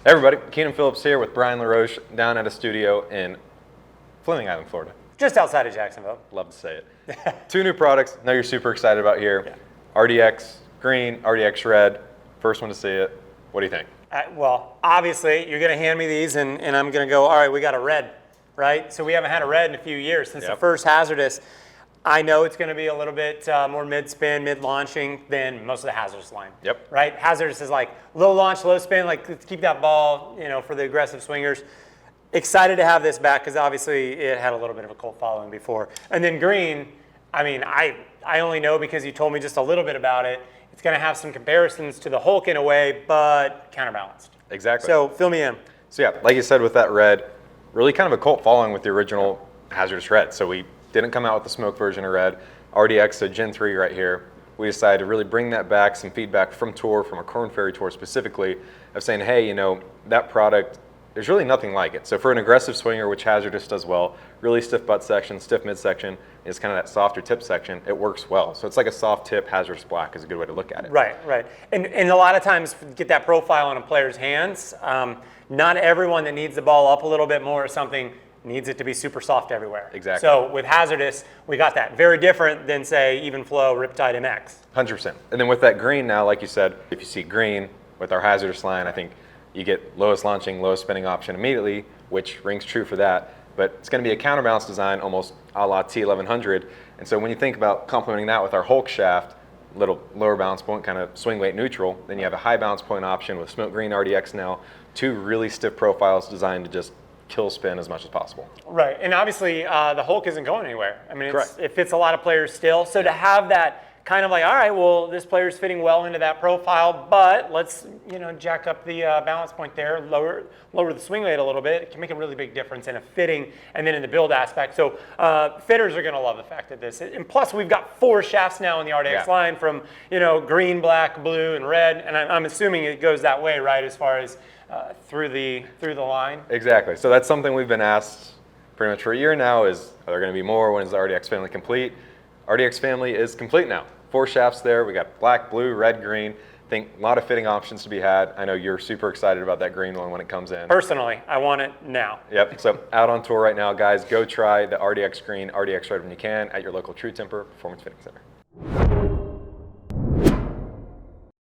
Hey everybody, Keenan Phillips here with Brian LaRoche down at a studio in Fleming Island, Florida. Just outside of Jacksonville. Love to say it. Two new products, I know you're super excited about here. Yeah. RDX Green, RDX Red. First one to see it. What do you think? Well, obviously, you're going to hand me these, and I'm going to go, all right, we got a red, right? So we haven't had a red in a few years since the first HZRDUS. I know it's going to be a little bit more mid-spin, mid-launching than most of the HZRDUS line. Yep. Right? HZRDUS is like low launch, low spin, like let's keep that ball, you know, for the aggressive swingers. Excited to have this back because obviously it had a little bit of a cult following before. And then Green, I mean, I only know because you told me just a little bit about it. It's going to have some comparisons to the Hulk in a way, but counterbalanced. Exactly. So fill me in. So yeah, like you said with that Red, really kind of a cult following with the original HZRDUS Red. So we didn't come out with the smoke version of Red. RDX, so Gen 3 right here. We decided to really bring that back, some feedback from Tour, from a Corn Ferry Tour specifically, of saying, hey, you know, that product, there's really nothing like it. So for an aggressive swinger, which HZRDUS does well, really stiff butt section, stiff midsection, is kind of that softer tip section, it works well. So it's like a soft tip HZRDUS Black is a good way to look at it. Right, right. And a lot of times get that profile on a player's hands. Not everyone that needs the ball up a little bit more or something needs it to be super soft everywhere. Exactly. So with HZRDUS, we got that. Very different than, say, Even Flow, Riptide MX. 100%. And then with that Green now, like you said, if you see Green with our HZRDUS line, I think you get lowest launching, lowest spinning option immediately, which rings true for that. But it's going to be a counterbalanced design, almost a la T1100. And so when you think about complementing that with our Hulk shaft, little lower balance point, kind of swing weight neutral, then you have a high balance point option with Smoke Green RDX now, two really stiff profiles designed to just kill spin as much as possible. Right, and obviously the Hulk isn't going anywhere. I mean, it fits a lot of players still. So to have that kind of like, all right, well, this player's fitting well into that profile, but let's, you know, jack up the balance point there, lower the swing weight a little bit. It can make a really big difference in a fitting and then in the build aspect. So fitters are going to love the fact that this, and plus we've got 4 shafts now in the RDX line from, you know, green, black, blue, and red, and I'm assuming it goes that way, right, as far as through the line. Exactly. So that's something we've been asked pretty much for a year now is, are there going to be more? When is the RDX family complete? RDX family is complete now. 4 shafts there. We got black, blue, red, green. I think a lot of fitting options to be had. I know you're super excited about that green one when it comes in. Personally, I want it now. Yep. So out on tour right now, guys, go try the RDX Green, RDX Red when you can at your local True Temper Performance Fitting Center.